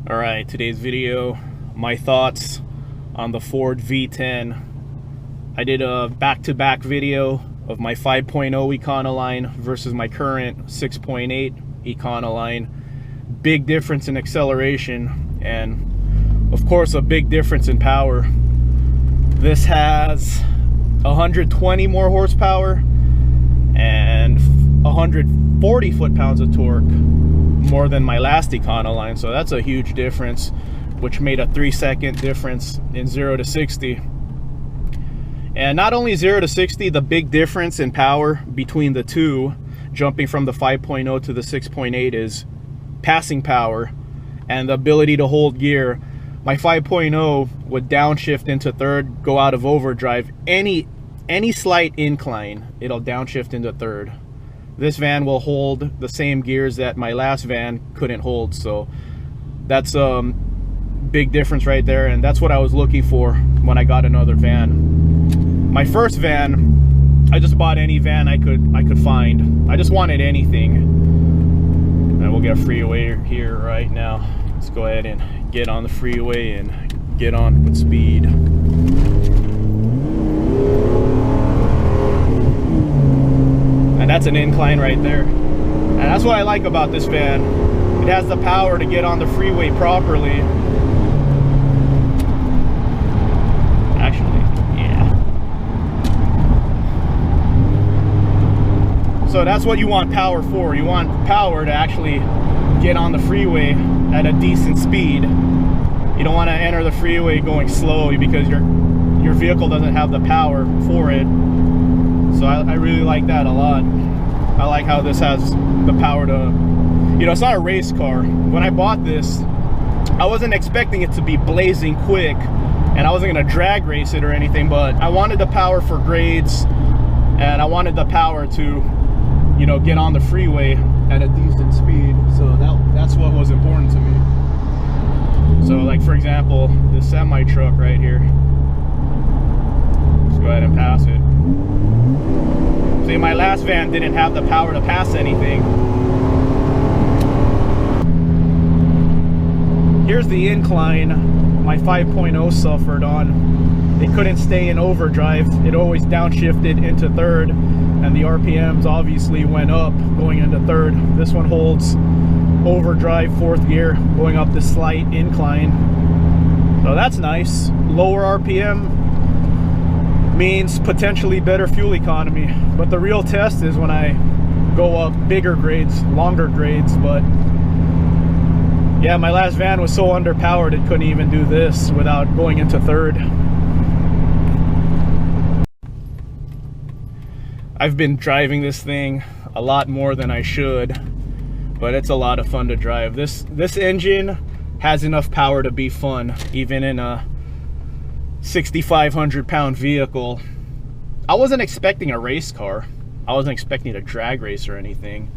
Alright, today's video, my thoughts on the Ford V10. I did a back-to-back video of my 5.0 Econoline versus my current 6.8 Econoline. Big difference in acceleration and of course a big difference in power. This has 120 more horsepower and 140 foot-pounds of torque more than my last Econoline, so that's a huge difference, which made a 3-second difference in 0 to 60. And not only 0 to 60, the big difference in power between the two, jumping from the 5.0 to the 6.8, is passing power and the ability to hold gear. My 5.0 would downshift into third, go out of overdrive. Any slight incline, it'll downshift into third. This van will hold the same gears that my last van couldn't hold, so that's a big difference right there, and that's what I was looking for when I got another van. My first van, I just bought any van I could find. I just wanted anything. And we'll get a freeway here right now. Let's go ahead and get on the freeway and get on with speed. And that's an incline right there. And that's what I like about this van. It has the power to get on the freeway properly. Actually, yeah. So that's what you want power for. You want power to actually get on the freeway at a decent speed. You don't want to enter the freeway going slow because your vehicle doesn't have the power for it. So I really like that a lot. I like how this has the power to, you know, it's not a race car. When I bought this, I wasn't expecting it to be blazing quick, and I wasn't gonna drag race it or anything, but I wanted the power for grades, and I wanted the power to, you know, get on the freeway at a decent speed. So that's what was important to me. So like, for example, this semi truck right here. Let's go ahead and pass it. See, my last van didn't have the power to pass anything. Here's the incline my 5.0 suffered on. It couldn't stay in overdrive. It always downshifted into third, and the RPMs obviously went up going into third. This one holds overdrive, fourth gear, going up this slight incline. So that's nice. Lower RPM means potentially better fuel economy, but the real test is when I go up bigger grades, longer grades. But yeah, my last van was so underpowered it couldn't even do this without going into third. I've been driving this thing a lot more than I should, but it's a lot of fun to drive. This engine has enough power to be fun, even in a 6,500 pound vehicle. I wasn't expecting a race car. I wasn't expecting a drag race or anything,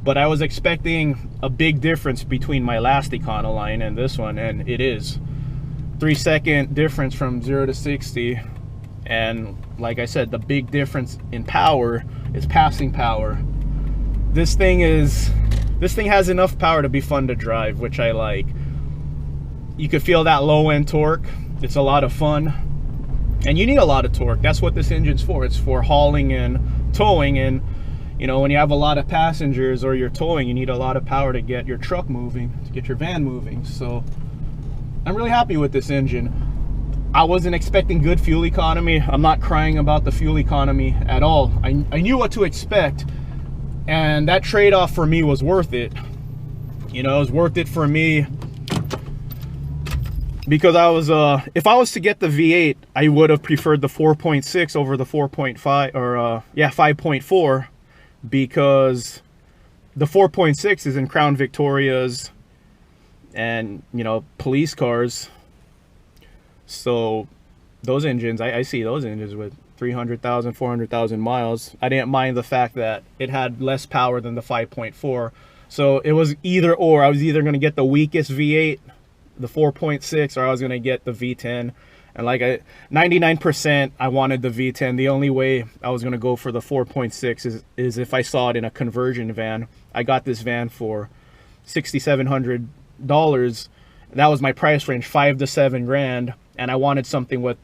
but I was expecting a big difference between my last Econoline and this one, and it is 3-second difference from 0 to 60. And like I said, the big difference in power is passing power. This thing has enough power to be fun to drive, which I like. You could feel that low end torque. It's a lot of fun, and you need a lot of torque. That's what this engine's for. It's for hauling and towing, and you know, when you have a lot of passengers or you're towing, you need a lot of power to get your truck moving, to get your van moving. So I'm really happy with this engine. I wasn't expecting good fuel economy. I'm not crying about the fuel economy at all. I knew what to expect, and that trade-off for me was worth it. You know, it was worth it for me because I was if I was to get the V8, I would have preferred the 4.6 over the 4.5 or yeah, 5.4, because the 4.6 is in Crown Victorias and, you know, police cars. So those engines, I see those engines with 300,000, 400,000 miles. I didn't mind the fact that it had less power than the 5.4. So it was either or. I was either going to get the weakest V8, the 4.6, or I was going to get the V10. And like 99% I wanted the V10. The only way I was going to go for the 4.6 is if I saw it in a conversion van. I got this van for $6,700. That was my price range, $5 to $7 grand. And I wanted something with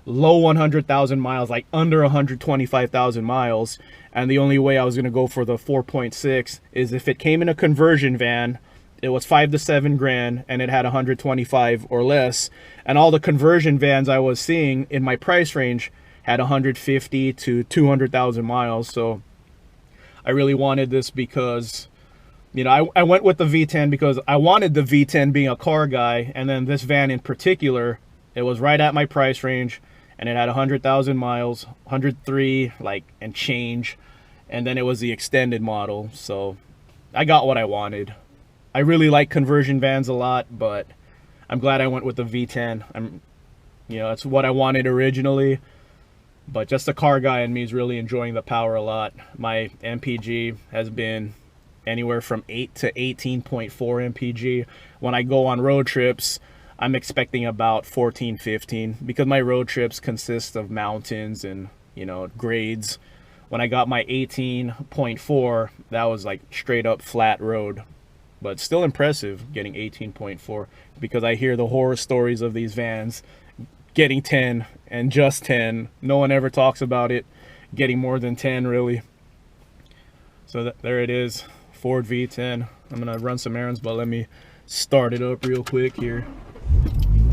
low 100,000 miles, like under 125,000 miles. And the only way I was going to go for the 4.6 is if it came in a conversion van. It was $5 to $7 grand and it had 125 or less. And all the conversion vans I was seeing in my price range had 150 to 200,000 miles. So I really wanted this because, you know, I went with the V10 because I wanted the V10 being a car guy. And then this van in particular, it was right at my price range and it had 100,000 miles, 103 like and change. And then it was the extended model. So I got what I wanted. I really like conversion vans a lot, but I'm glad I went with the V10. You know, it's what I wanted originally, but just the car guy in me is really enjoying the power a lot. My MPG has been anywhere from 8 to 18.4 MPG. When I go on road trips, I'm expecting about 14, 15, because my road trips consist of mountains and, you know, grades. When I got my 18.4, that was like straight up flat road. But still impressive getting 18.4, because I hear the horror stories of these vans getting 10 and just 10. No one ever talks about it getting more than 10, really. So there it is, Ford V10. I'm gonna run some errands, but let me start it up real quick here.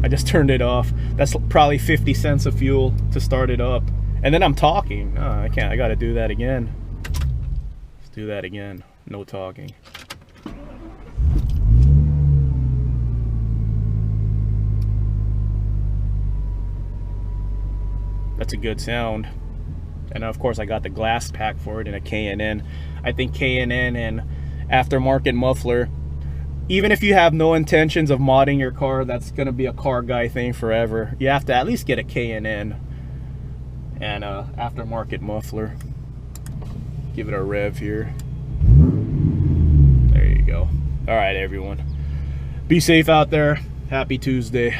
I just turned it off. That's probably 50 cents of fuel to start it up. And then I'm talking. Oh, I can't, I gotta do that again. Let's do that again, no talking. That's a good sound. And of course I got the glass pack for it in a K&N. I think K&N and aftermarket muffler, even if you have no intentions of modding your car, that's gonna be a car guy thing forever. You have to at least get a K&N and aftermarket muffler. Give it a rev here. There you go. All right, everyone. Be safe out there. Happy Tuesday.